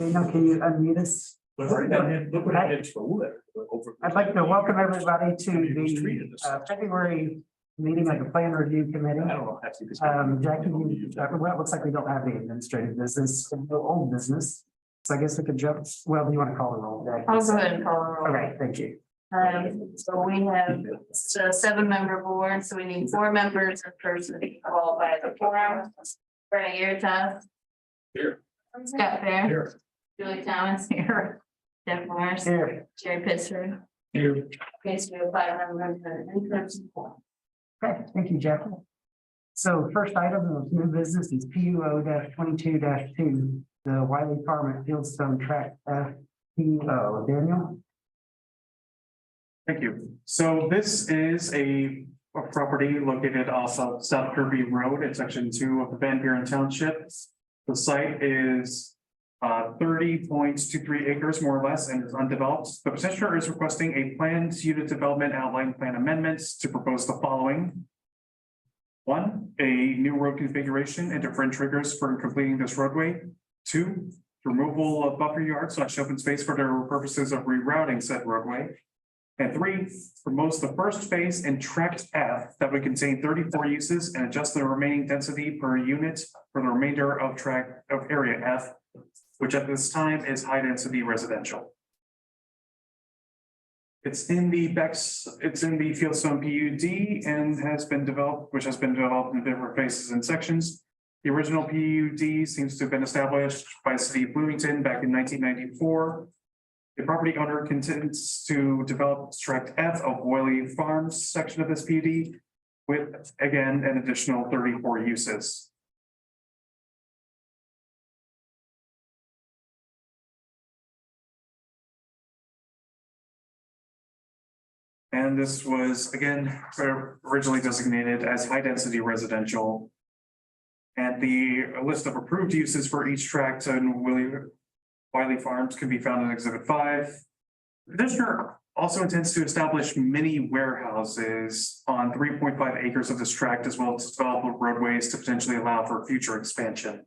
Daniel, can you unmute us? Look what I did for Wood. I'd like to welcome everybody to the February meeting of the Plan Review Committee. I don't know. Actually, Jackie, well, it looks like we don't have the administrative business, no old business. So I guess we could jump, well, do you want to call the roll? Jackie? I'll go ahead and call the roll. All right, thank you. So we have a 7-member board, so we need 4 members and person to be qualified as a quorum. Brett Yeartough. Here. Scott Fair. Here. Julie Thomas here. Jeff Morris. Here. Jerry Pittsford. Here. Okay, so we have 5 members and person. Okay, thank you, Jackie. So first item of new business is PUO 22-2, the Wiley Farm at Fieldstone Tract PUO. Daniel? Thank you. So this is a property located off of South Kirby Road in section 2 of the Van Buren Township. The site is 30.23 acres more or less and is undeveloped. The petitioner is requesting a planned unit development outline plan amendments to propose the following. 1, a new road configuration and different triggers for completing this roadway. 2, removal of buffer yards / open space for the purposes of rerouting said roadway. And 3, promotes the first phase in tract F that would contain 34 uses and adjust the remaining density per unit for the remainder of tract of area F, which at this time is high density residential. It's in the Fieldstone PUD and has been developed, which has been developed in different phases and sections. The original PUD seems to have been established by the city of Bloomington back in 1994. The property owner intends to develop tract F of Wiley Farms section of this PUD with, again, an additional 34 uses. And this was, again, originally designated as high-density residential. And the list of approved uses for each tract in Wiley Farms can be found in Exhibit 5. The petitioner also intends to establish mini warehouses on 3.5 acres of this tract, as well as develop roadways to potentially allow for future expansion.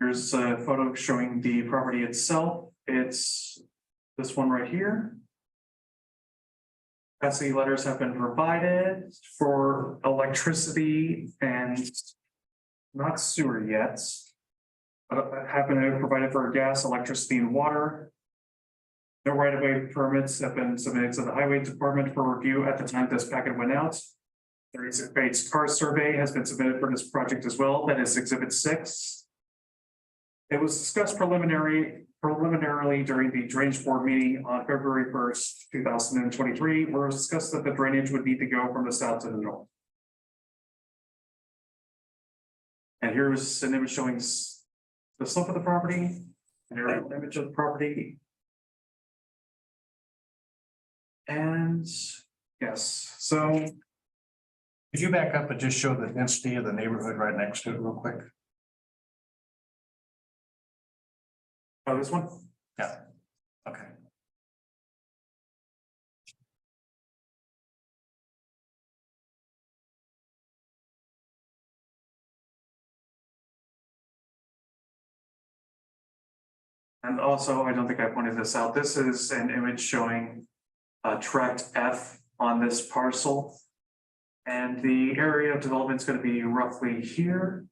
Here's a photo showing the property itself. It's this one right here. Capacity letters have been provided for electricity and not sewer yet. But have been provided for gas, electricity, and water. No right-of-way permits have been submitted to the highway department for review at the time this packet went out. The Bates car survey has been submitted for this project as well. That is Exhibit 6. It was discussed preliminarily during the drainage board meeting on February 1st, 2023, where it was discussed that the drainage would need to go from the south to the north. And here's an image showing the slope of the property, an aerial image of the property. And yes, so. Could you back up and just show the density of the neighborhood right next to it real quick? Oh, this one? Yeah. Okay. And also, I don't think I pointed this out. This is an image showing tract F on this parcel. And the area of development is going to be roughly here.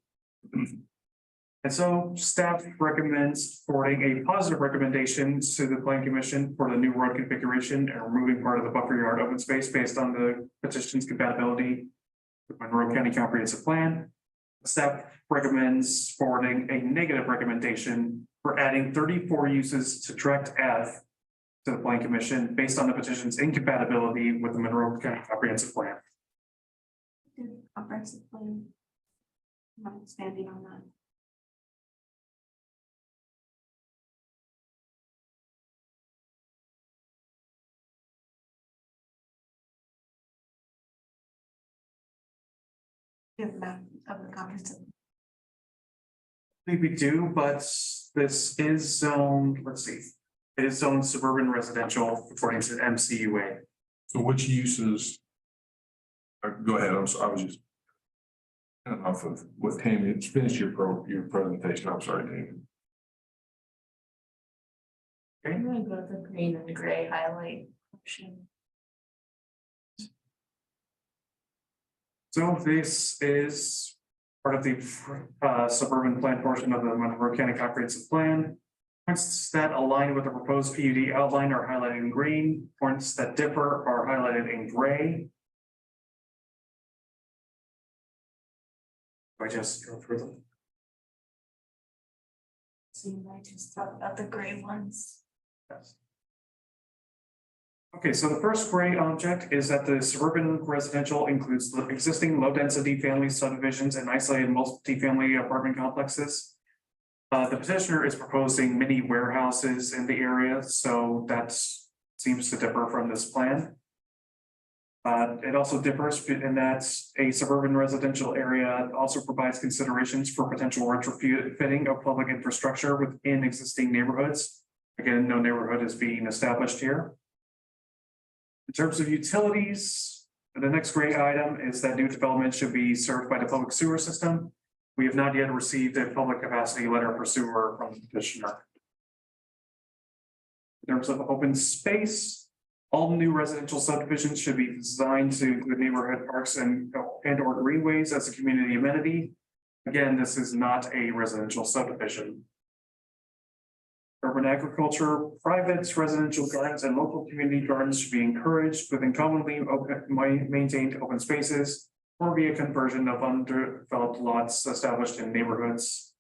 And so staff recommends forwarding a positive recommendation to the Plan Commission for the new road configuration and removing part of the buffer yard open space based on the petition's compatibility with Monroe County Comprehensive Plan. Staff recommends forwarding a negative recommendation for adding 34 uses to tract F to the Plan Commission based on the petition's incompatibility with the Monroe County Comprehensive Plan. Comprehensive plan. Not standing on that. Of the comprehensive. I think we do, but this is zoned, let's see. It is zoned suburban residential according to MCUA. So which uses? Go ahead, I'm sorry, I was just. Off of what Tammy, finish your presentation, I'm sorry, Tammy. I'm gonna go with the green and the gray highlight option. So this is part of the suburban plan portion of the Monroe County Comprehensive Plan. Points that align with the proposed PUD outline are highlighted in green, points that differ are highlighted in gray. I just go through them. So you might just talk about the gray ones. Yes. Okay, so the first gray object is that the suburban residential includes the existing low-density family subdivisions and isolated multi-family apartment complexes. The petitioner is proposing mini warehouses in the area, so that seems to differ from this plan. It also differs in that a suburban residential area also provides considerations for potential retrofitting of public infrastructure within existing neighborhoods. Again, no neighborhood is being established here. In terms of utilities, the next gray item is that new development should be served by the public sewer system. We have not yet received a public capacity letter for sewer from the petitioner. In terms of open space, all new residential subdivisions should be designed to include neighborhood parks and or greenways as a community amenity. Again, this is not a residential subdivision. Urban agriculture, private residential gardens and local community gardens should be encouraged within commonly maintained open spaces or via conversion of undeveloped lots established in neighborhoods.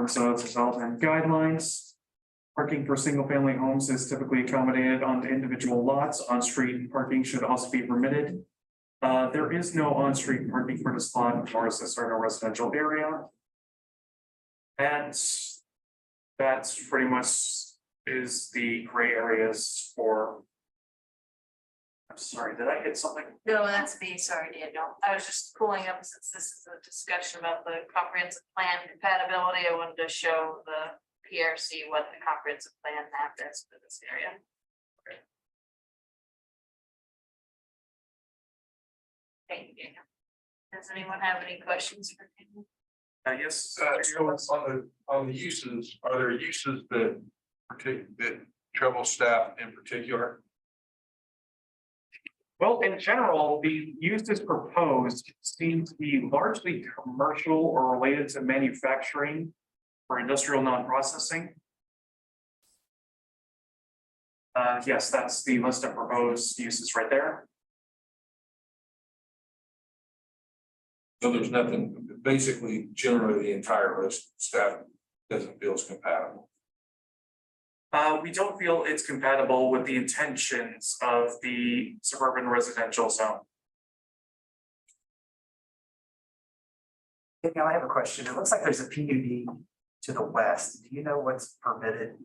So development guidelines. Parking for single-family homes is typically accommodated on individual lots. On-street parking should also be permitted. There is no on-street parking for this lot, nor is this in a residential area. And that's pretty much is the gray areas for. I'm sorry, did I hit something? No, that's me, sorry, Daniel. I was just pulling up, since this is a discussion about the comprehensive plan compatibility, I wanted to show the PRC what the comprehensive plan map is for this area. Thank you, Daniel. Does anyone have any questions for Daniel? Yes. On the uses, are there uses that trouble staff in particular? Well, in general, the uses proposed seem to be largely commercial or related to manufacturing or industrial non-processing. Yes, that's the list of proposed uses right there. So there's nothing, basically, generally, the entire list staff doesn't feel is compatible. We don't feel it's compatible with the intentions of the suburban residential zone. Now I have a question. It looks like there's a PUD to the west. Do you know what's permitted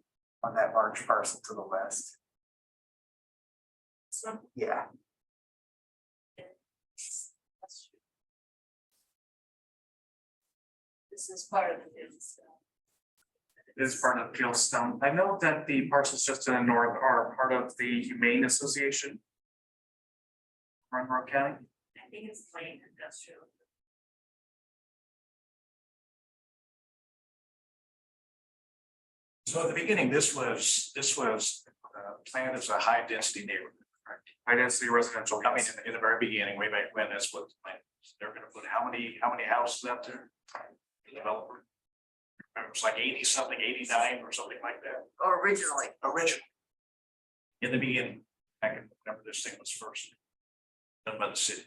on that large parcel to the west? So, Yeah, this is part of the business. It is part of Fieldstone. I know that the parcels just to the north are part of the Humane Association. Monroe County. I think it's plain industrial. So at the beginning, this was planned as a high density neighborhood, right? High density residential. I mean, in the very beginning, way back when, that's what planned. They're gonna put how many houses out there? The developer. It was like 80 something, 89 or something like that. Originally. Original. In the beginning, I can remember this thing was first done by the city.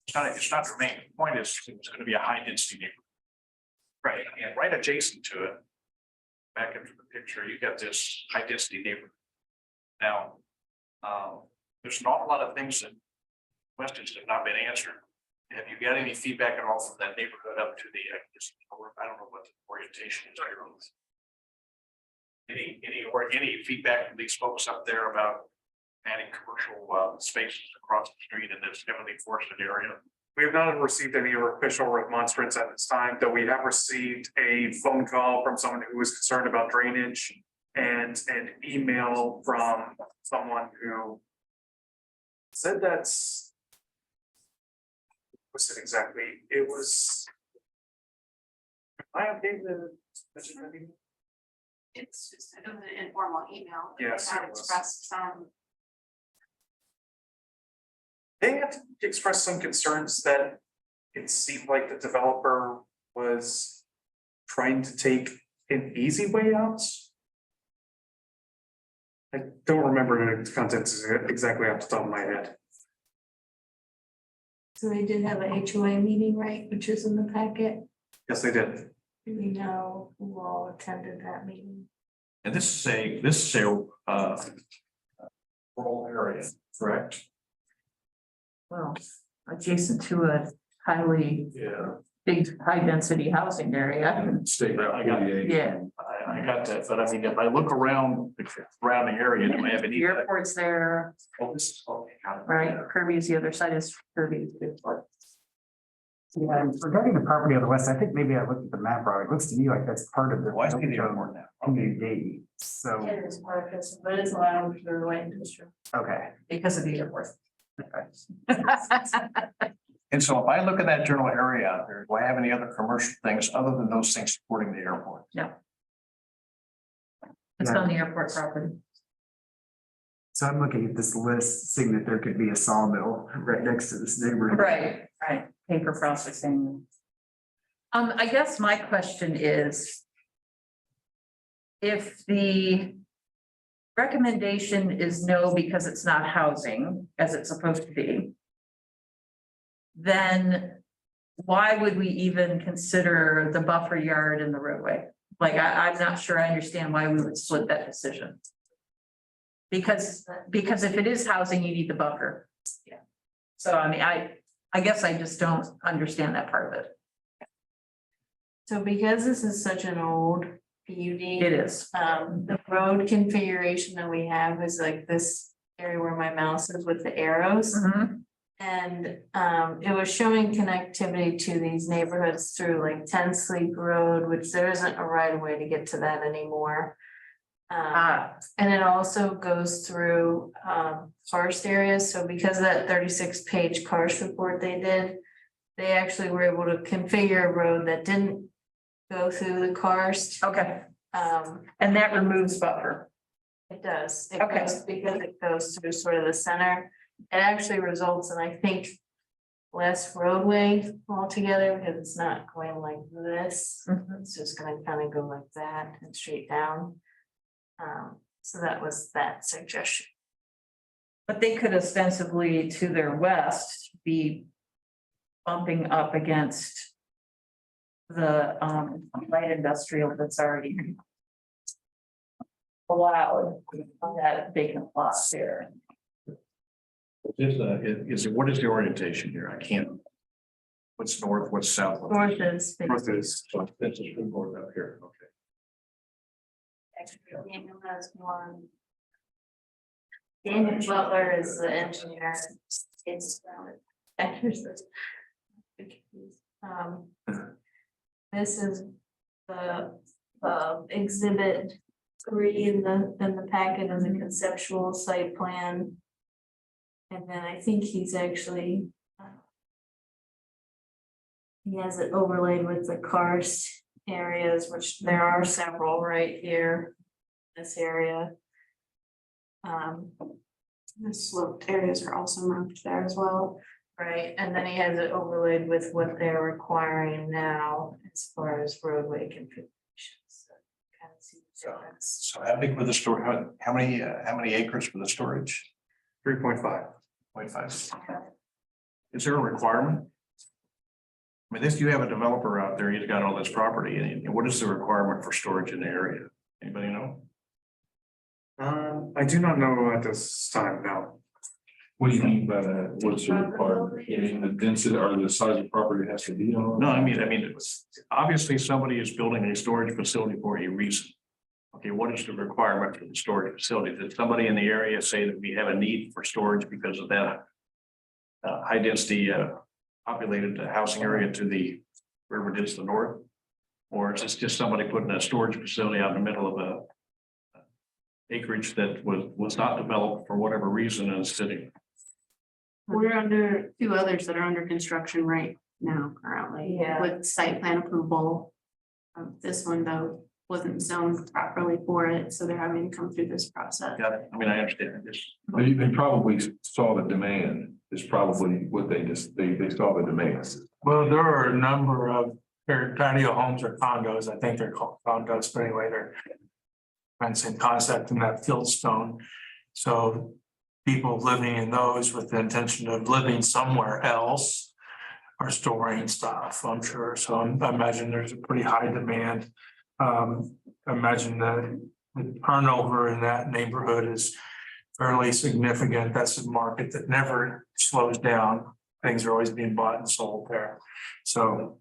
It's not the main point is it was gonna be a high density neighborhood. Right, and right adjacent to it. Back into the picture, you got this high density neighborhood. Now, there's an awful lot of things that questions have not been answered. Have you got any feedback at all from that neighborhood up to the, I don't know what the orientation is here. Any feedback from these folks up there about adding commercial spaces across the street in this heavily forested area? We have not received any official remonstrance at this time, though we have received a phone call from someone who was concerned about drainage and an email from someone who said that's. What's it exactly? It was. Am I okay to mention that email? It's just an informal email. Yes, Not it was. expressed some. They have expressed some concerns that it seemed like the developer was trying to take an easy way out. I don't remember the contents exactly off the top of my head. So they did have a HOA meeting, right, which is in the packet. Yes, they did. Do we know who all attended that meeting? And this is a rural area, correct? Well, adjacent to a highly Yeah. big, high-density housing area. And State Route I got it. 48. Yeah, I got that, but I mean, if I look around the surrounding area, do I have any? the airport's there, Oh, this is, okay, got it. right? Kirby's, the other side is Kirby's. Yeah, and regarding the property on the west, I think maybe I looked at the map wrong. It looks to me like that's part of the. Why is it the airport now? PUD. So, It is part of this, but it's allowed through the White District. okay. Because of the airport. And so if I look at that general area out there, do I have any other commercial things other than those things supporting the airport? It's on the airport property. So I'm looking at this list, seeing that there could be a sawmill right next to this neighborhood. Right, paper processing. I guess my question is. If the recommendation is no because it's not housing as it's supposed to be. Then why would we even consider the buffer yard in the roadway? Like, I'm not sure I understand why we would split that decision. Because if it is housing, you need the buffer. Yeah. So I mean, I guess I just don't understand that part of it. So because this is such an old PUD. It is. The road configuration that we have is like this area where my mouse is with the arrows. Mhm. And it was showing connectivity to these neighborhoods through like 10 Sleep Road, which there isn't a right of way to get to that anymore. And it also goes through karst areas, so because of that 36-page karst report they did. They actually were able to configure a road that didn't go through the karst. Okay, Um, and that removes buffer. it does. It Okay. goes because it goes through sort of the center. It actually results in, I think, less roadway altogether because it's not going like this. Mhm. It's just gonna kind of go like that and straight down. So that was that suggestion. But they could ostensibly to their west be bumping up against the light industrial that's already allowed on that vacant lot there. What is the orientation here? I can't. What's north, what's south? North is. North is. So this is north up here, okay. Actually, Daniel has one. Daniel Butler is the engineer. It's. This is the exhibit 3 in the packet as a conceptual site plan. And then I think he's actually. He has it overlaid with the karst areas, which there are several right here. This area. The sloped areas are also marked there as well. Right, and then he has it overlaid with what they're requiring now as far as roadway configurations. So kind of see the difference. So how big for the store, how many acres for the storage? 3.5. 0.5. Is there a requirement? I mean, this, you have a developer out there, he's got all this property, and what is the requirement for storage in the area? Anybody know? I do not know at this time, no. What do you mean by that? What's the requirement? You mean the density or the size of property has to be on? No, I mean, it was, obviously somebody is building a storage facility for a reason. Okay, what is the requirement for the storage facility? Did somebody in the area say that we have a need for storage because of that? High density populated housing area to the, wherever it is, the north? Or is this just somebody putting a storage facility out in the middle of a acreage that was not developed for whatever reason and is sitting? We're under two others that are under construction right now currently. Yeah. With site plan approval. This one though wasn't zoned properly for it, so they're having to come through this process. Got it. I mean, I understand this. They probably saw the demand, is probably what they saw the demand. Well, there are a number of, they're tiny homes or condos, I think they're called condos, but anyway, they're. Fencing concept in that Fieldstone. So people living in those with the intention of living somewhere else. Are storing stuff, I'm sure, so I imagine there's a pretty high demand. I imagine the turnover in that neighborhood is fairly significant. That's a market that never slows down. Things are always being bought and sold there. So,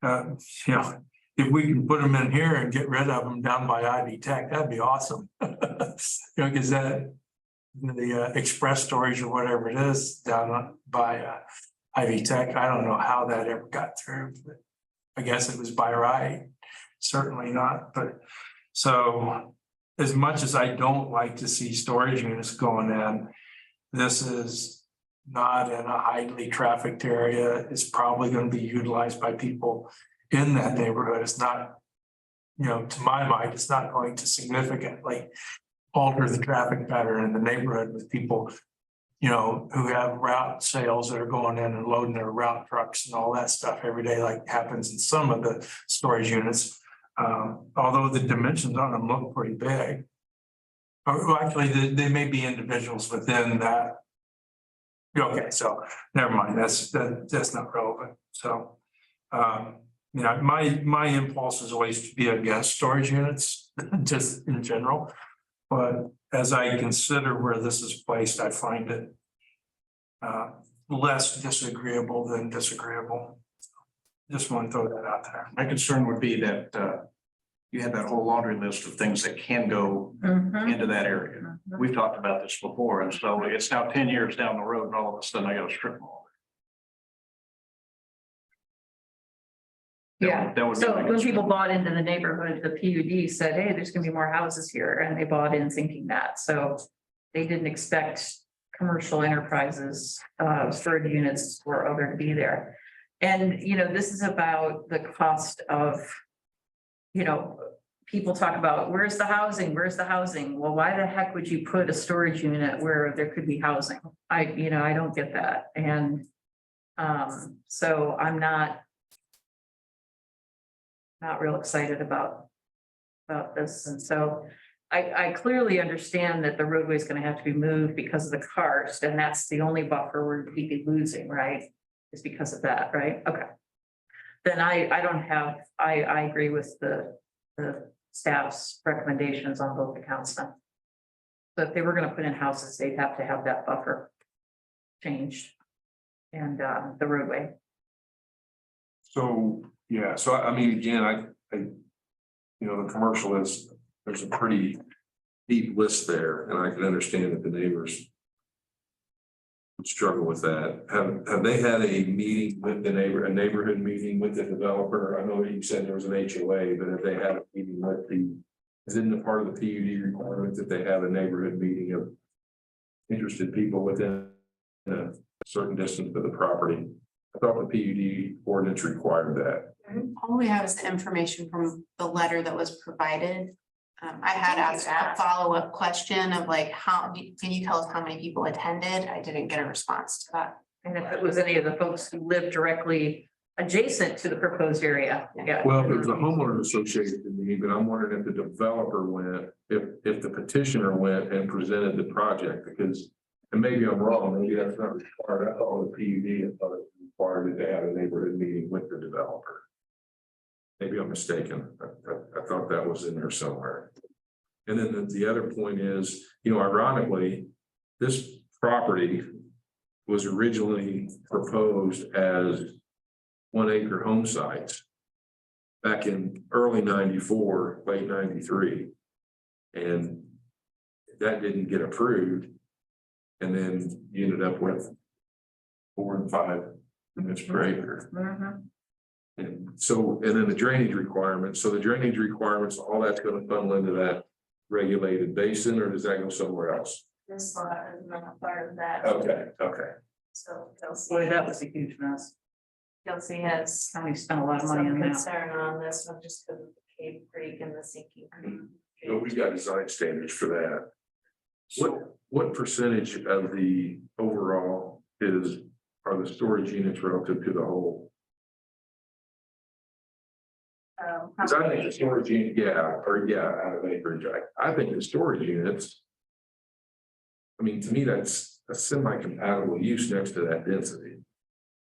you know, if we can put them in here and get rid of them down by Ivy Tech, that'd be awesome. You know, because that the express storage or whatever it is down by Ivy Tech, I don't know how that ever got through, but I guess it was by right. Certainly not, but so as much as I don't like to see storage units going in, this is not in a highly trafficked area. It's probably going to be utilized by people in that neighborhood. It's not, you know, to my mind, it's not going to significantly alter the traffic pattern in the neighborhood with people, you know, who have route sales that are going in and loading their route trucks and all that stuff every day, like happens in some of the storage units. Although the dimensions on them look pretty big. Well, actually, they may be individuals within that. Okay, so never mind, that's not relevant. So, you know, my impulse is always to be against storage units, just in general. But as I consider where this is placed, I find it less disagreeable than disagreeable. Just want to throw that out there. My concern would be that you have that whole laundry list of things that can go Mhm. into that area. We've talked about this before, and so it's now 10 years down the road, and all of a sudden I got a strip mall. Yeah, That would be so my when concern. people bought into the neighborhood, the PUD said, hey, there's gonna be more houses here, and they bought in thinking that, so. They didn't expect commercial enterprises, storage units or other to be there. And, you know, this is about the cost of. You know, people talk about, where's the housing, where's the housing? Well, why the heck would you put a storage unit where there could be housing? I don't get that, and. So I'm not real excited about this, and so I clearly understand that the roadway is gonna have to be moved because of the karst, and that's the only buffer we'd be losing, right? Is because of that, right? Okay. Then I agree with the staff's recommendations on both accounts then. So if they were gonna put in houses, they'd have to have that buffer changed. And the roadway. So, yeah, so I mean, again, you know, the commercial there's a pretty deep list there, and I can understand that the neighbors would struggle with that. Have they had a meeting with a neighborhood meeting with the developer? I know that you said there was an HOA, but if they had a meeting with is it in the part of the PUD requirement that they have a neighborhood meeting of interested people within a certain distance of the property? I thought the PUD ordinance required that. All we have is the information from the letter that was provided. I had asked a follow-up question of like, can you tell us how many people attended? I didn't get a response to that. And if it was any of the folks who live directly adjacent to the proposed area, yeah. Well, there's a homeowner associated to me, but I'm wondering if the developer went, if the petitioner went and presented the project, because, and maybe I'm wrong, maybe that's not required. I thought the PUD, I thought it required it to have a neighborhood meeting with the developer. Maybe I'm mistaken. I thought that was in there somewhere. And then the other point is, you know, ironically, this property was originally proposed as 1 acre home sites back in early 94, late 93. And that didn't get approved. And then you ended up with 4 and 5 units per acre. Mhm. And so, and then the drainage requirements, so the drainage requirements, all that's gonna funnel into that regulated basin, or does that go somewhere else? This lot is not part of that. Okay, So Boy, that was a huge mess. Kelsey has County spent a lot of money some on that. concern on this one just because of the Cave Creek and the sinking creek. so we got design standards for that. So What percentage of the overall are the storage units relative to the whole? Cause I think the storage unit, out of acreage, I think the storage units. I mean, to me, that's a semi-compatible use next to that density.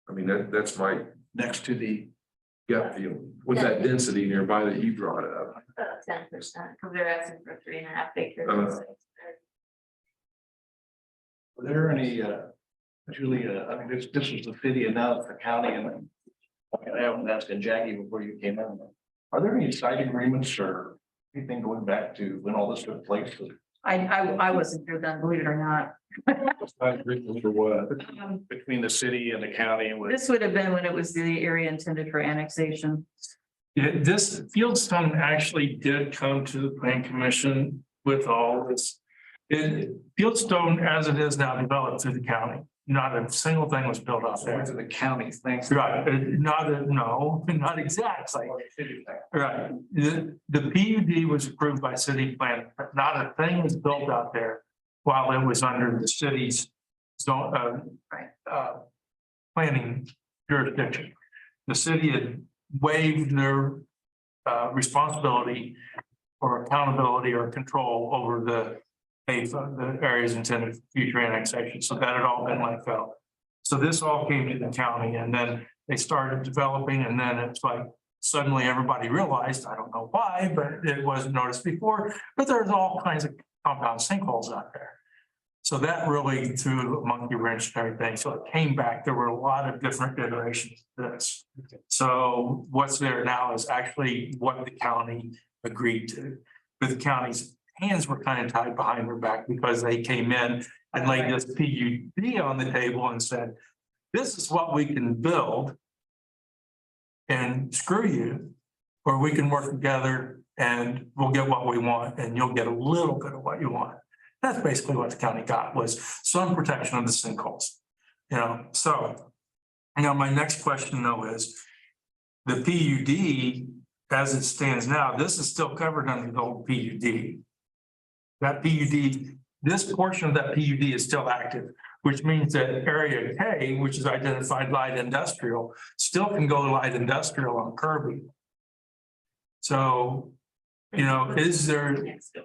I mean, that's my next to the, gut feeling, with that density nearby that you brought up. 10%, because they're asking for 3.5 acres. were there any, Julie, I mean, this was the city and now it's the county and I haven't asked Jackie before you came in. Are there any side agreements or anything going back to when all this took place? I wasn't here then, believe it or not. For what? Between the city and the county with. This would have been when it was the area intended for annexation. Yeah, this Fieldstone actually did come to the plan commission with all this. Fieldstone, as it is now, developed through the county. Not a single thing was built out there. To the county, thanks. Right, not exactly. Right, the PUD was approved by city plan, but not a thing was built out there while it was under the city's zone, planning jurisdiction. The city had waived their responsibility or accountability or control over the areas intended for future annexation, so that had all been let go. So this all came to the county and then they started developing, and then it's like suddenly everybody realized, I don't know why, but it wasn't noticed before, but there's all kinds of compound sinkholes out there. So that really threw a monkey wrench and everything. So it came back. There were a lot of different iterations of this. So what's there now is actually what the county agreed to. But the county's hands were kind of tied behind their back because they came in and laid this PUD on the table and said, this is what we can build. And screw you, or we can work together and we'll get what we want and you'll get a little bit of what you want. That's basically what the county got, was some protection of the sinkholes. So now my next question though is the PUD, as it stands now, this is still covered under the old PUD. That PUD, this portion of that PUD is still active, which means that area K, which is identified light industrial, still can go light industrial on Kirby. So, is there? Next door.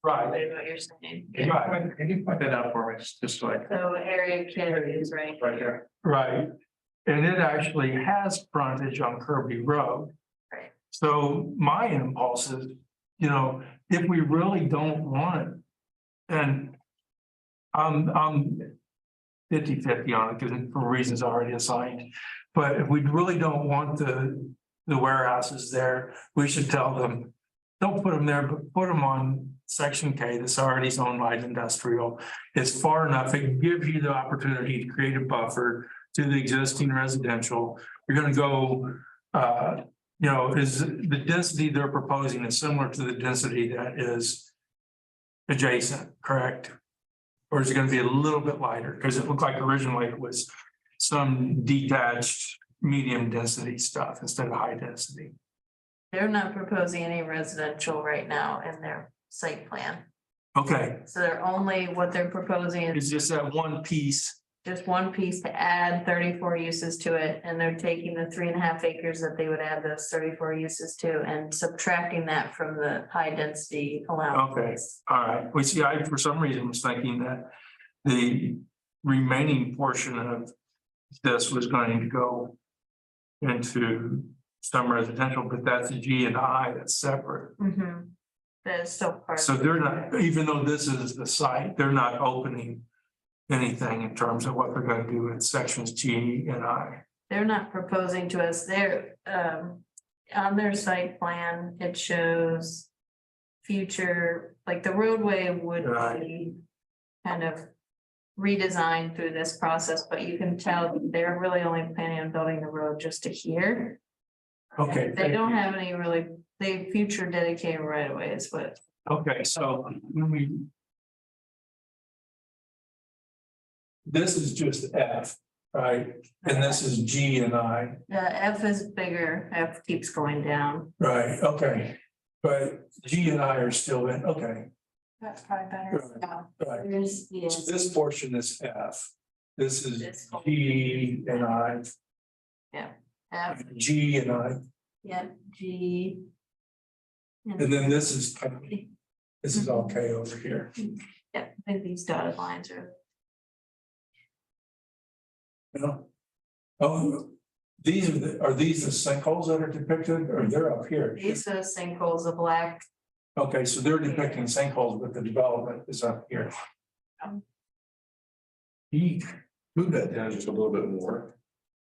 Right. What you're saying. Right. Can you point that out for me, just so I. So area K is right. Right there. Right, and it actually has frontage on Kirby Road. Right. So my impulse is, if we really don't want, and I'm 50-50 on it, because for reasons already assigned. But if we really don't want the warehouses there, we should tell them, don't put them there, but put them on section K that's already zoned light industrial. It's far enough, it gives you the opportunity to create a buffer to the existing residential. You're gonna go, is the density they're proposing is similar to the density that is adjacent, correct? Or is it gonna be a little bit lighter? Because it looked like originally it was some detached medium density stuff instead of high density. They're not proposing any residential right now in their site plan. Okay, So what they're proposing is it's just that one piece. just one piece to add 34 uses to it, and they're taking the 3.5 acres that they would add those 34 uses to and subtracting that from the high density allowance. All right, we see, I, for some reason, was thinking that the remaining portion of this was going to go into some residential, but that's a G and I, that's separate. That is still part. So they're not, even though this is the site, they're not opening anything in terms of what they're gonna do with sections G and I. They're not proposing to us, they're, on their site plan, it shows future, like the roadway would Right. be kind of redesigned through this process, but you can tell they're really only planning on building the road just to here. Okay. They thank don't you. have any really, they future dedicated right of ways, but Okay, so when we. This is just F, right? And this is G and I, F is bigger, F keeps going down. right? Okay. But G and I are still in, okay, That's probably better. right. There's, So yes. this portion is F. This is This whole- G and I, F, G and I, yeah, G. and then this is all K over here. Yeah, I think these dotted lines are, You know? Oh, are these the sinkholes that are depicted, or they're up here? these are sinkholes, the black, Okay, so they're depicting sinkholes, but the development is up here. Move that down just a little bit more.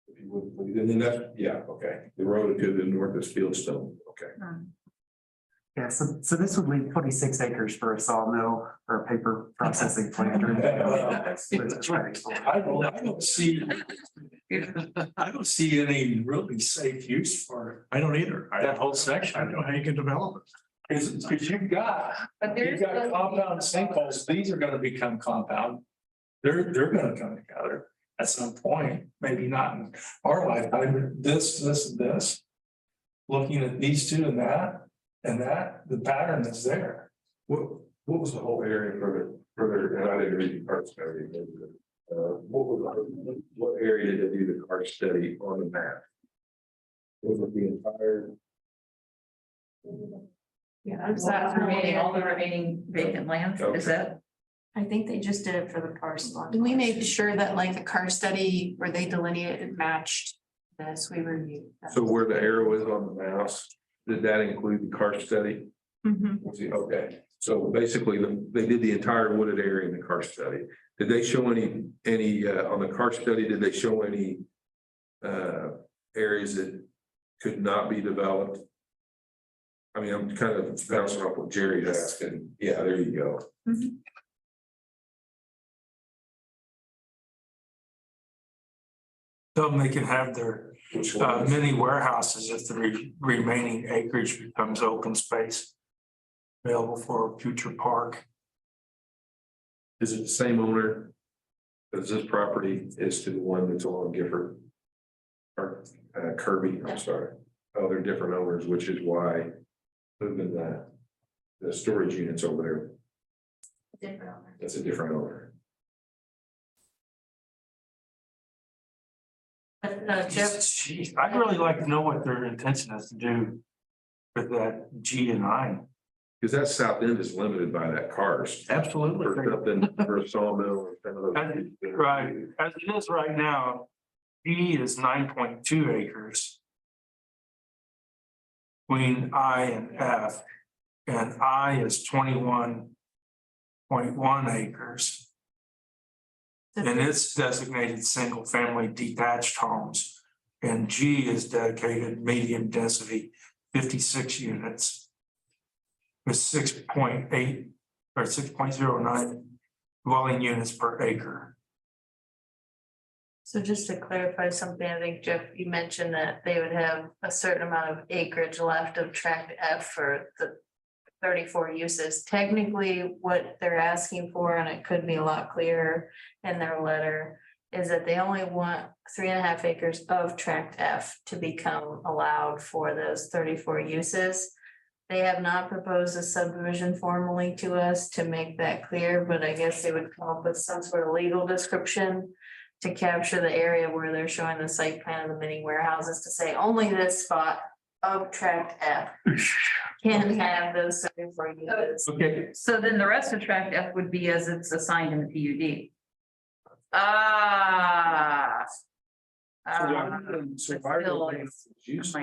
If you would, please. And then that's, yeah, okay. The road to the north is Fieldstone, okay. Yeah, so this would leave 26 acres for a sawmill or a paper processing plant. I don't see. I don't see any really safe use for I don't either. that whole section. I don't know how you can develop it. Because you've got compound sinkholes, these are gonna become compound. They're gonna come together at some point, maybe not in our lifetime, but this, and this. Looking at these two and that, the pattern is there. What was the whole area further, and I didn't read the card study. What area did they do the card study on the map? Was it the entire? yeah, Is that remaining, all the remaining vacant land, is that? I think they just did it for the parcel. And we made sure that like the car study where they delineated matched this, we reviewed. that. So where the arrow is on the mouse, did that include the card study? Mhm. Okay, so basically, they did the entire wooded area in the car study. Did they show any, on the car study, did they show any areas that could not be developed? I mean, I'm kind of bouncing off what Jerry's asking. Yeah, there you go. Some they can have their Which one? mini warehouses if the remaining acreage becomes open space. Available for a future park. Is it the same owner? As this property is to the one that's along Gifford? Or Kirby, I'm sorry. Oh, they're different owners, which is why moving the storage units over there, Different owner. that's a different owner. But Jeff, Jeez, I'd really like to know what their intention is to do with that G and I. Because that south end is limited by that cars. Absolutely. For something, for a sawmill or some of those. Right, as it is right now, G is 9.2 acres. Between I and F, and I is 21.1 acres. And it's designated single family detached homes. And G is dedicated medium density 56 units. With 6.8 or 6.09 dwelling units per acre. so just to clarify something, I think Jeff, you mentioned that they would have a certain amount of acreage left of tract F for the 34 uses. Technically, what they're asking for, and it could be a lot clearer in their letter, is that they only want 3.5 acres of tract F to become allowed for those 34 uses. They have not proposed a subdivision formally to us to make that clear, but I guess they would come up with some sort of legal description to capture the area where they're showing the site plan of the mini warehouses to say only this spot of tract F can have those 34 units. Okay, So then the rest of tract F would be as it's assigned in the PUD. Ah. So Oh my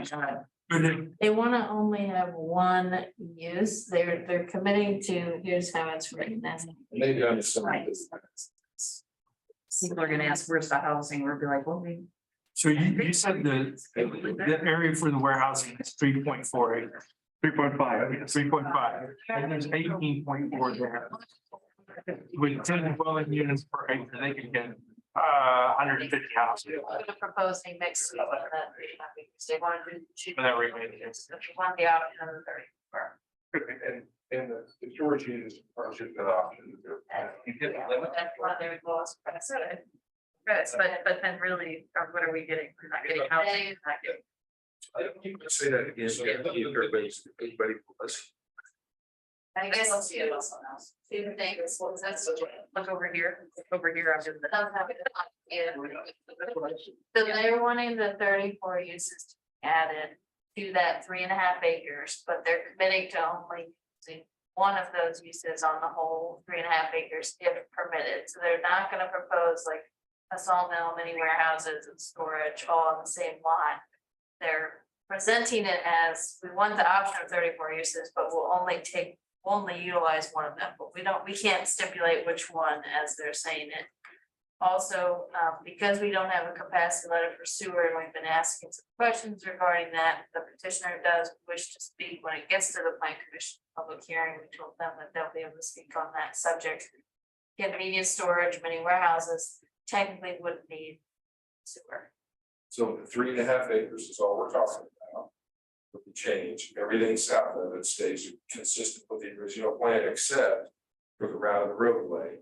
God. but it- They want to only have one use. They're committing to, here's how it's written. Maybe I'm just. People are gonna ask, where's the housing? We'll be like, well, we. so you said the area for the warehousing is 3.4 acres. 3.5. 3.5, and there's 18.4 there. with 10 dwelling units per acre, they can get 150 houses. We're proposing mixed use on that, because they wanted to choose. For that remaining. If you want the option of the 34. And the storage units are just an option. That's why they would go as precedent. Right, but then really, what are we getting? We're not getting housing. We're not getting- You can say that again, so everybody will listen. I guess I'll see it also now. See the thing, that's. Look over here, I'm doing the. Yeah. So they're wanting the 34 uses to be added to that 3.5 acres, but they're committing to only using one of those uses on the whole 3.5 acres if permitted. So they're not gonna propose like a sawmill, mini warehouses and storage all on the same lot. They're presenting it as, we want the option of 34 uses, but we'll only utilize one of them, but we can't stipulate which one as they're saying it. Also, because we don't have a capacity letter for sewer, and we've been asking some questions regarding that, the petitioner does wish to speak when it gets to the plan commission public hearing. We told them that they'll be able to speak on that subject. Convenience storage, mini warehouses technically wouldn't need sewer. So the 3.5 acres is all we're talking about. With the change, everything south of it stays consistent with the original plan, except for the route of the roadway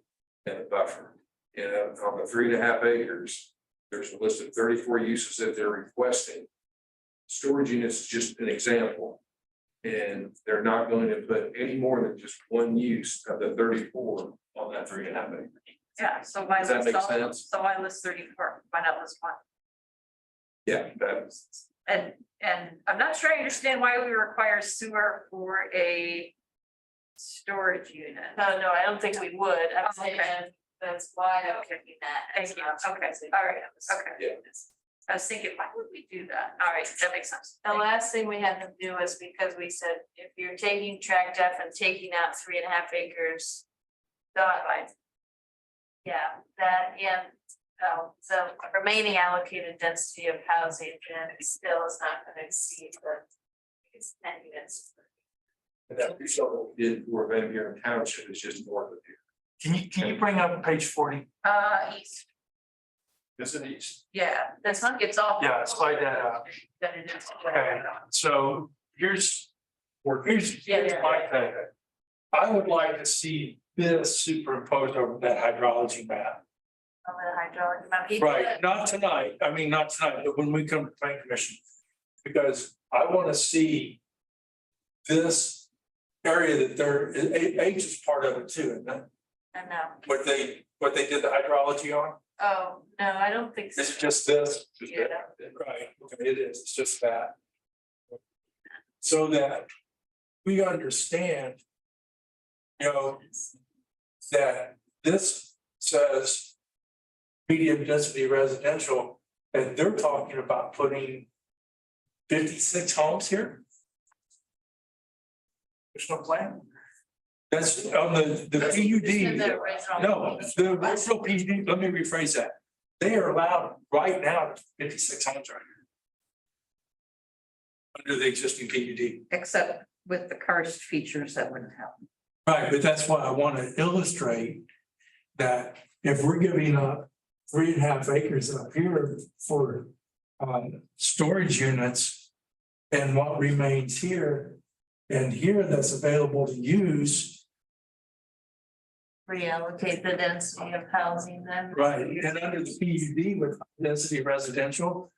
and the buffer. And on the 3.5 acres, there's a list of 34 uses that they're requesting. Storage units is just an example. And they're not going to put any more than just one use of the 34 on that 3.5 acres. Yeah, so why Does that list make all, sense? so why list 34? Why not list one? Yeah, that's. And I'm not sure I understand why we require sewer for a storage unit. No, I don't think we would. I'm Oh, saying okay. that's why I'm kicking that. Thank you. Okay, all right, okay. Yeah. I was thinking, why would we do that? All right, that makes sense. The last thing we had to do is because we said, if you're taking tract F and taking out 3.5 acres. Dot line. Yeah, that and the remaining allocated density of housing then still is not gonna exceed it's 10 units. And that result that we did for Van Buren Township is just north of here. Can you bring up page 40? East, This is east. yeah, this one gets off. Yeah, slide that out. That it is. Okay, so here's my thing. I would like to see this superimposed over that hydrology map. On the hydraulic map. He Right, did- not tonight, not tonight, but when we come to planning commission. Because I want to see this area that they're, H is part of it too, isn't it? I know. What they did the hydrology on, Oh, no, I don't think so. is it just this? Yeah. Right, okay, it is, it's just that. So that we understand, that this says medium density residential, and they're talking about putting 56 homes here. There's no plan. That's on the In PUD. the original. No, the original PUD, let me rephrase that. They are allowed right now 56 homes right here. Under the existing PUD. Except with the karst features that wouldn't happen. Right, but that's why I want to illustrate that if we're giving up 3.5 acres up here for storage units. And what remains here and here that's available to use. Reallocate the density of housing then. Right, and under the PUD with density residential.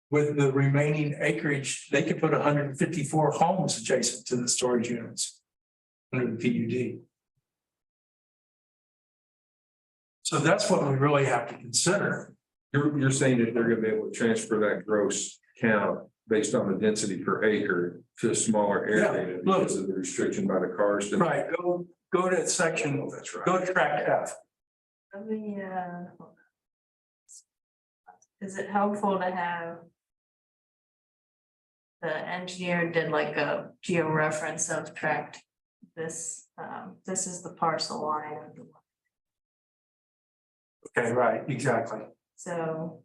With the remaining acreage, they could put 154 homes adjacent to the storage units. Under the PUD. So that's what we really have to consider. You're saying that they're gonna be able to transfer that gross count based on the density per acre to a smaller area Yeah, look. because of the restriction by the cars. Right, go to that section, That's right. go to track F. Let me, is it helpful to have? The engineer did like a geo-reference of tract. This is the parcel line. Okay, right, exactly. So,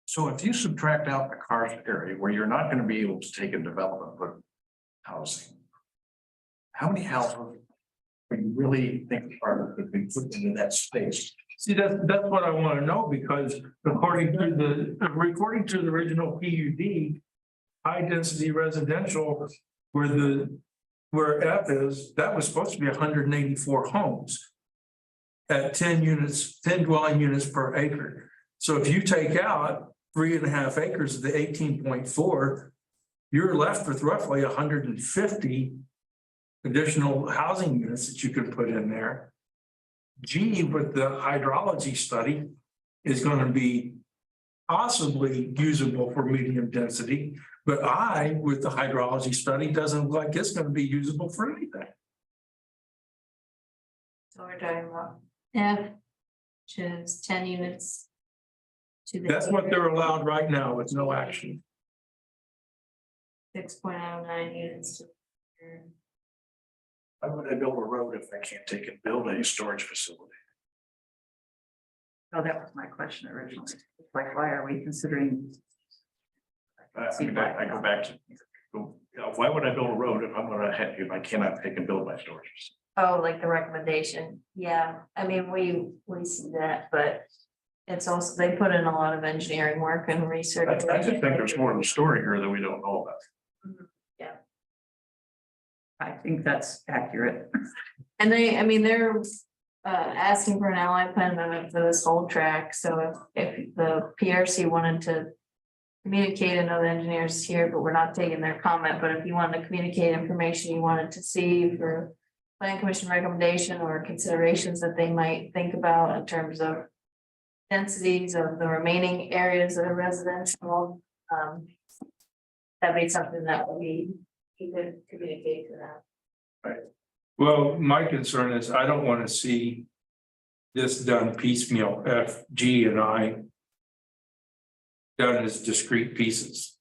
So if you subtract out the karst area where you're not gonna be able to take a development, but housing. How many houses you really think the apartment could be put into that space? See, that's what I want to know, because according to the original PUD, high density residential, where F is, that was supposed to be 184 homes at 10 units, 10 dwelling units per acre. So if you take out 3.5 acres of the 18.4, you're left with roughly 150 additional housing units that you could put in there. G, with the hydrology study, is going to be possibly usable for medium density, but I, with the hydrology study, doesn't look like it's going to be usable for anything. So we're talking about F, which is 10 units. To the That's what they're allowed right now with no action. 6.09 units. To Why would I build a road if I can't take and build a storage facility? Oh, that was my question originally. Like, why are we considering? I mean, I go back to, why would I build a road if I'm gonna have, if I cannot take and build my storage facility? Oh, like the recommendation, yeah, I mean, we see that, but it's also, they put in a lot of engineering work and research. I just think there's more of a story here that we don't know about. I think that's accurate. And they, I mean, they're asking for an allied plan amendment for this whole track, so if the PRC wanted to communicate, I know the engineers here, but we're not taking their comment, but if you wanted to communicate information you wanted to see for plan commission recommendation or considerations that they might think about in terms of densities of the remaining areas that are residential, that'd be something that we could communicate to them. Well, my concern is I don't want to see this done piecemeal, F, G, and I done as discrete pieces.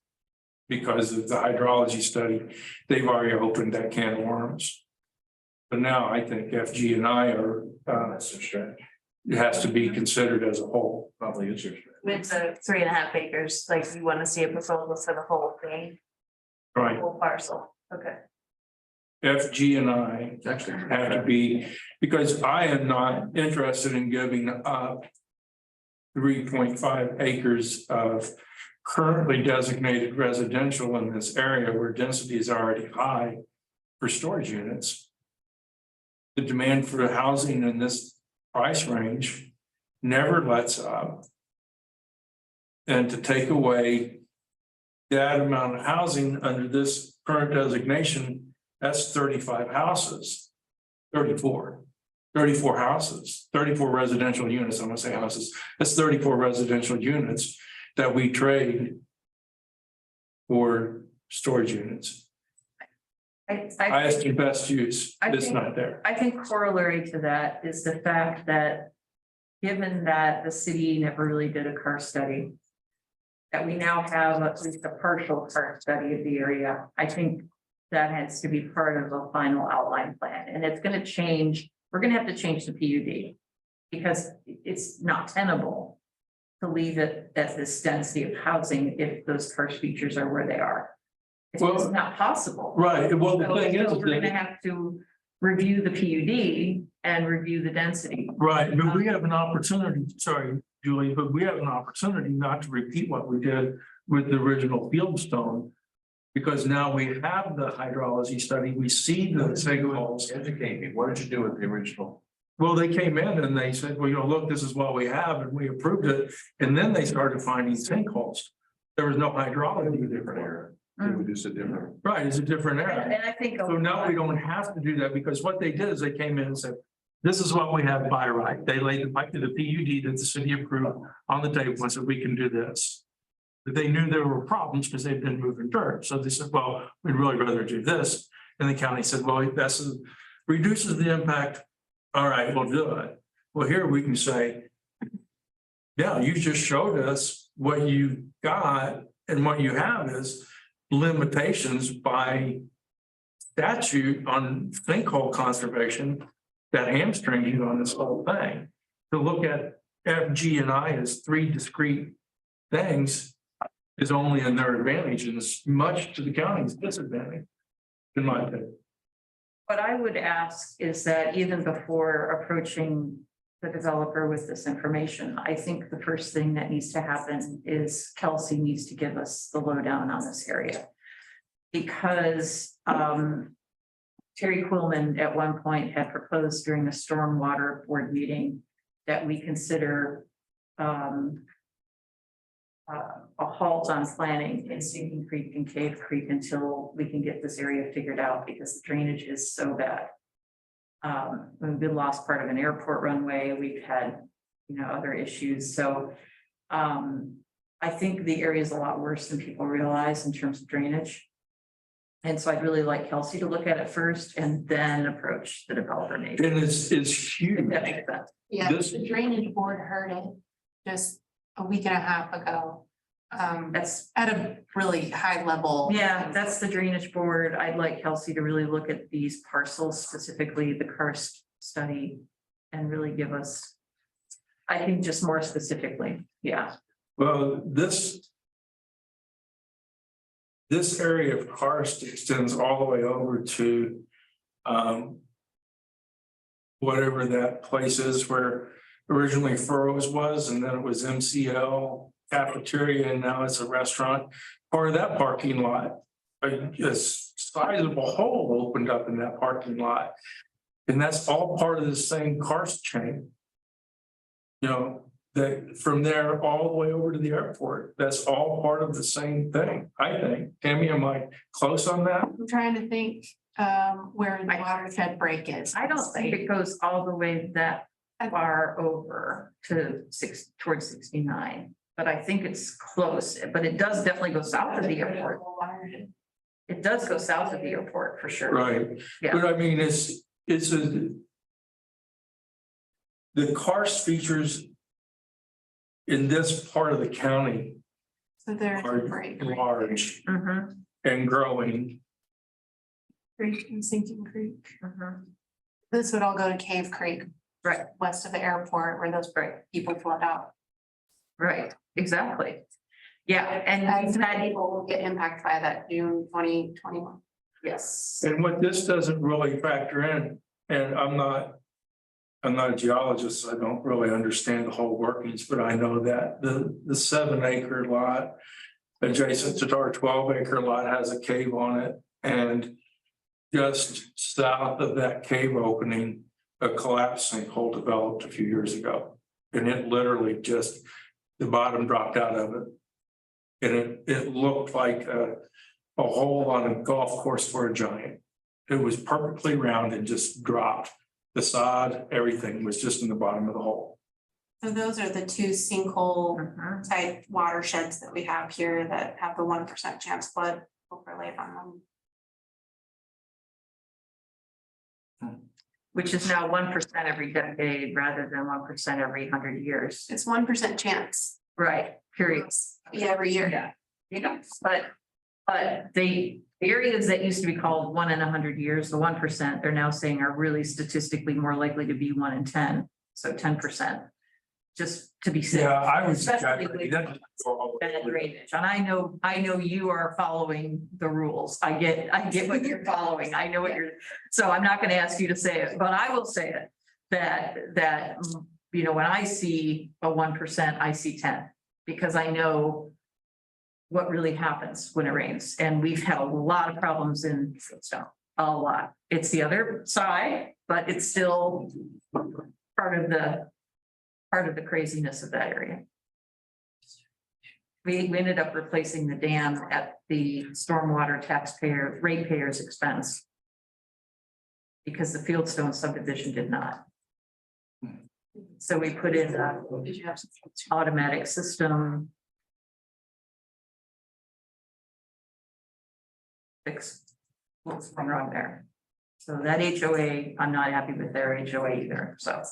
Because of the hydrology study, they've already opened that can of worms. But now I think F, G, and I are, it has to be considered as a whole. Probably is your. It's a 3.5 acres, like you want to see a proposal for the whole thing, Right, whole parcel, okay. F, G, and I Actually. have to be, because I am not interested in giving up 3.5 acres of currently designated residential in this area where density is already high for storage units. The demand for housing in this price range never lets up. And to take away that amount of housing under this current designation, that's 35 houses, 34 houses, 34 residential units. I'm gonna say houses. That's 34 residential units that we trade for storage units. Highest and best use is not there. I think corollary to that is the fact that, given that the city never really did a CAR study, that we now have at least a partial CAR study of the area, I think that has to be part of a final outline plan, and it's gonna change, we're gonna have to change the PUD. Because it's not tenable to leave it at this density of housing if those CAR features are where they are. It's Well, just not possible. Right, well, the So thing is we're gonna that, have to review the PUD and review the density. right, but we have an opportunity, sorry, Julie, but we have an opportunity not to repeat what we did with the original Fieldstone. Because now we have the hydrology study, we see the sinkholes. Educate me, what did you do with the original? Well, they came in and they said, well, you know, look, this is what we have, and we approved it, and then they started finding sinkholes. There was no hydrology. Different era. Mm. It was just a different. Right, it's a different era. And I think. So now we don't have to do that, because what they did is they came in and said, this is what we have by right. They laid the PUD that the city approved on the table and said, we can do this. But they knew there were problems because they've been moving dirt. So they said, well, we'd really rather do this. And the county said, well, that's reduces the impact. All right, we'll do it. Well, here we can say, yeah, you just showed us what you got, and what you have is limitations by statute on sinkhole conservation that hamstrings you on this whole thing. To look at F, G, and I as three discrete things is only in their advantage, and it's much to the county's disadvantage, in my opinion. What I would ask is that even before approaching the developer with this information, I think the first thing that needs to happen is Kelsey needs to give us the lowdown on this area. Because Terry Quillman at one point had proposed during the stormwater board meeting that we consider a halt on planning in Sinking Creek and Cave Creek until we can get this area figured out, because the drainage is so bad. We've lost part of an airport runway. We've had, other issues. So I think the area is a lot worse than people realize in terms of drainage. And so I'd really like Kelsey to look at it first and then approach the developer maybe. And it's If huge. that makes sense. Yeah, This- the drainage board heard it just a week and a half ago. That's, At a really high level. yeah, that's the drainage board. I'd like Kelsey to really look at these parcels, specifically the karst study, and really give us, I think, just more specifically, yeah. Well, this area of karst extends all the way over to whatever that place is where originally Furrows was, and then it was MCL cafeteria, and now it's a restaurant. Part of that parking lot, a sizable hole opened up in that parking lot. And that's all part of the same karst chain. That from there all the way over to the airport, that's all part of the same thing, I think. Tammy, am I close on that? I'm trying to think where the watershed break is. I don't think it goes all the way that far over to towards 69, but I think it's close, but it does definitely go south of the airport. It does go south of the airport for sure. Right, Yeah. but I mean, the karst features in this part of the county So there's a are break. large Mhm, and growing. Creek and Sinking Creek. mhm. This would all go to Cave Creek. Right. West of the airport where those people flood out. Right, exactly. Yeah, and That that, people will get impacted by that June 2021. yes, And what this doesn't really factor in, and I'm not a geologist, so I don't really understand the whole workings, but I know that the 7-acre lot adjacent to our 12-acre lot has a cave on it, and just south of that cave opening, a collapsed sinkhole developed a few years ago. And it literally just, the bottom dropped out of it. And it looked like a hole on a golf course for a giant. It was perfectly round and just dropped. The sod, everything was just in the bottom of the hole. So those are the two sinkhole mhm. type watersheds that we have here that have the 1% chance flood overlaid on them. Which is now 1% every decade rather than 1% every 100 years. It's 1% chance. Right, period. Yeah, every year. Yeah, but the areas that used to be called 1 in 100 years, the 1%, they're now saying are really statistically more likely to be 1 in 10, so 10%. Just to be safe. Yeah, I was. Especially with bad drainage, and I know you are following the rules. I get what you're following. I know what you're, so I'm not gonna ask you to say it, but I will say it. That, when I see a 1%, I see 10, because I know what really happens when it rains, and we've had a lot of problems in Fieldstone, a lot. It's the other side, but it's still part of the craziness of that area. We ended up replacing the dam at the stormwater ratepayers' expense. Because the Fieldstone subdivision did not. So we put in a Did you have some? automatic system. Fix what's wrong there. So that HOA, I'm not happy with their HOA either, so.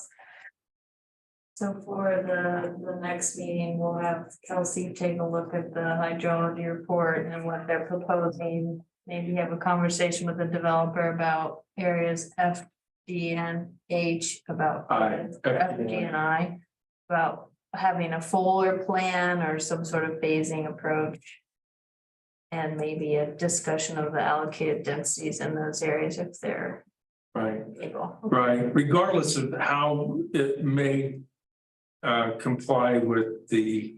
So for the next meeting, we'll have Kelsey take a look at the hydrology report and what they're proposing. Maybe have a conversation with the developer about areas F, D, and H about F, G, and I. About having a fuller plan or some sort of phasing approach. And maybe a discussion of the allocated densities in those areas if they're Right, April. right, regardless of how it may comply with the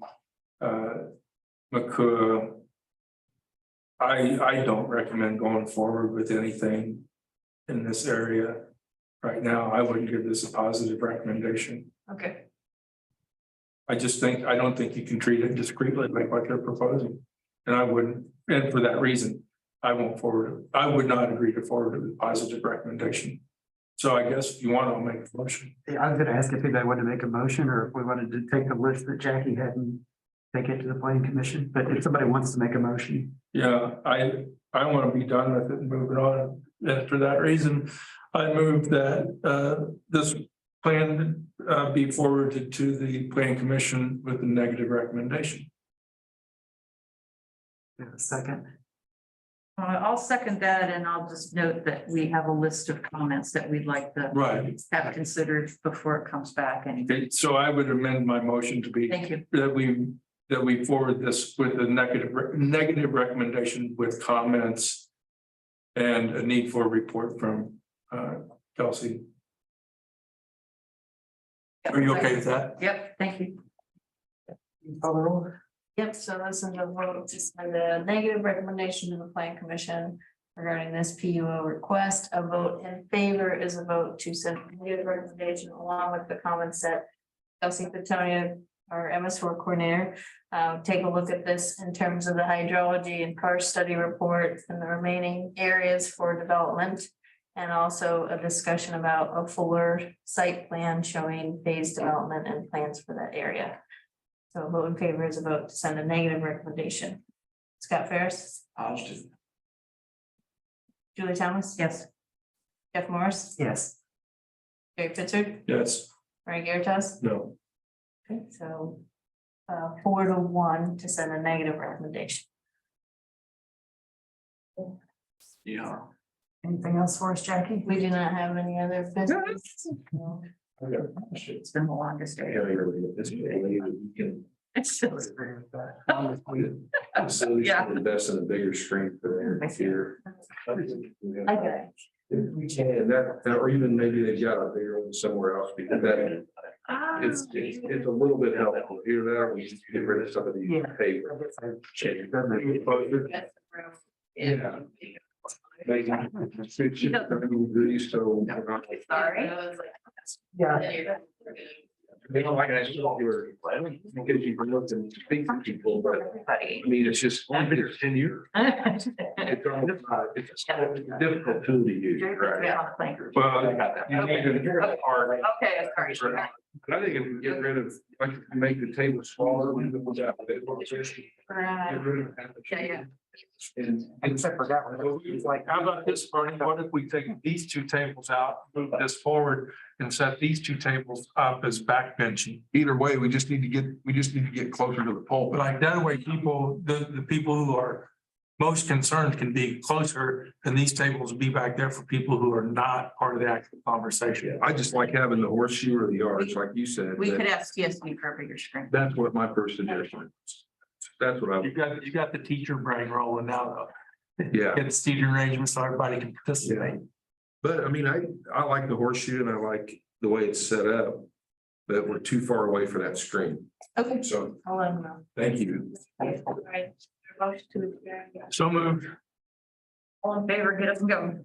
McCool. I don't recommend going forward with anything in this area. Right now, I wouldn't give this a positive recommendation. Okay, I don't think you can treat it discreetly like what they're proposing. And I wouldn't, and for that reason, I won't forward, I would not agree to forward a positive recommendation. So I guess if you want, I'll make a motion. I was gonna ask if anybody wanted to make a motion or if we wanted to take the list that Jackie had and take it to the planning commission, but if somebody wants to make a motion. Yeah, I want to be done with it and moving on. And for that reason, I move that this plan be forwarded to the planning commission with a negative recommendation. We have a second. I'll second that, and I'll just note that we have a list of comments that we'd like to Right. have considered before it comes back. And Okay, so I would amend my motion to be thank you. that we forward this with a negative recommendation with comments and a need for a report from Kelsey. Are you okay with that? Yep, thank you. Call the roll. Yep, so this is a vote to send a negative recommendation to the plan commission regarding this PUO request. A vote in favor is a vote to send a negative recommendation along with the comments that Kelsey Petonia, our MS4 coordinator, take a look at this in terms of the hydrology and karst study report and the remaining areas for development. And also a discussion about a fuller site plan showing phase development and plans for that area. So a vote in favor is a vote to send a negative recommendation. Scott Ferris, Positive. Julie Thomas. Yes. Jeff Morris, Yes. Jerry Pitzer, Yes. Frank Garitas. No. Okay, so 4-1 to send a negative recommendation. Yeah. Anything else for us, Jackie? We do not have any other business. No. It's been the longest day. It's just- Yeah. Invest in a bigger screen for their here. Okay. We can, that, or even maybe they've got a bigger one somewhere else, because that, it's a little bit helpful here, there, we just get rid of some of these Yeah. paper. Yeah. So. Sorry. Yeah. They don't like it, because you can look and speak to people, but I mean, it's just, I've been here 10 years. It's a difficult tool to use, right? Well, you need to hard. Okay, sorry. But I think if you get rid of, like, make the table smaller, we can put that. Get rid of half the Yeah. And Except for that one. It's like, How about this, Bernie? What if we take these two tables out, move this forward and set these two tables up as backbenching? either way, we just need to get closer to the pulpit. Like that way, people, the people who are most concerned can be closer and these tables will be back there for people who are not part of the actual conversation. I just like having the horseshoe or the arch, like you said. We could ask TSB for a bigger screen. That's what my first suggestion is. That's what I, You got the teacher brain rolling now though. yeah, Get seating arrangements so everybody can participate. but I mean, I like the horseshoe and I like the way it's set up. But we're too far away for that screen, Okay, so I'll let them know. thank you. All right. Motion to adjourn. So moved. All in favor, get up and go.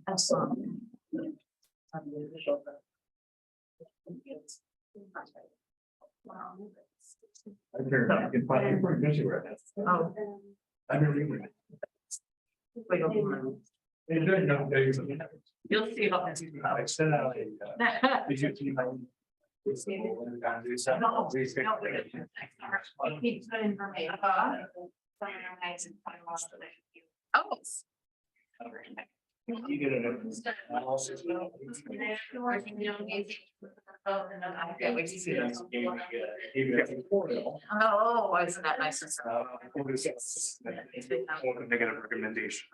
Excellent. Oh. Wait, hold on. You'll see how this. Keep good information. Oh. You get an analysis. Oh, isn't that nice? Negative recommendation.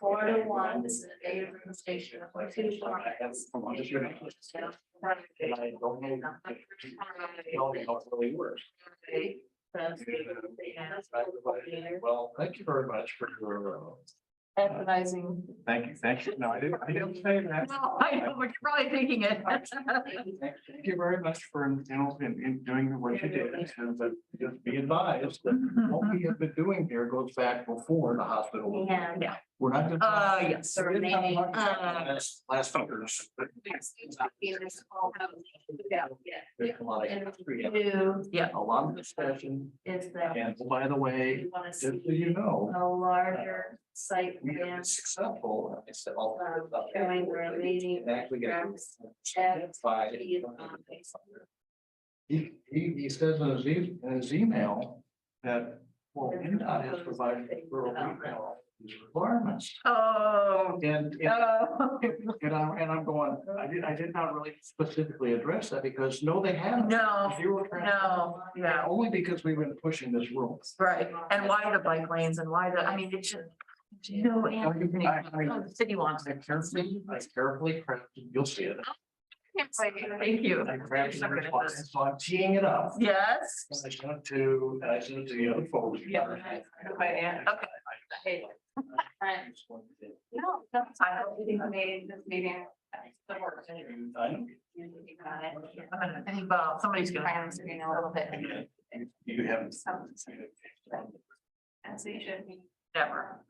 4-1, this is a negative recommendation. And I don't know. I don't know how it really works. Well, thank you very much for your Advertising. Thank you. No, I didn't say that. No, I know, but you're probably thinking it. Thank you very much for, in doing what you did, and but just be advised that what we have been doing here goes back before the hospital. Yeah. We're not just. Yes. So remaining, Last years. There's a lot of history, two a lot of discussion, is that and by the way, we want to just so see you know, a larger site we have plan. been successful. It's all. Showing the remaining Actually get. tracks at By. the, He says in his email that, well, NDOT has provided for these requirements. Oh, And oh, I'm going, I did not really specifically address that because no, they haven't. no, Zero traffic. no, yeah, Only because we've been pushing this rule. right. And why the bike lanes and why the, I mean, it should. No, the city wants I it. carefully crafted, you'll see it. Thank you. I crafted the response, so I'm teeing it up. Yes. I sent it to the other folks. Yeah. Okay. No, that's fine. We made this meeting. I know. I think, well, somebody's gonna. A little bit. You haven't. And so you should be. Never.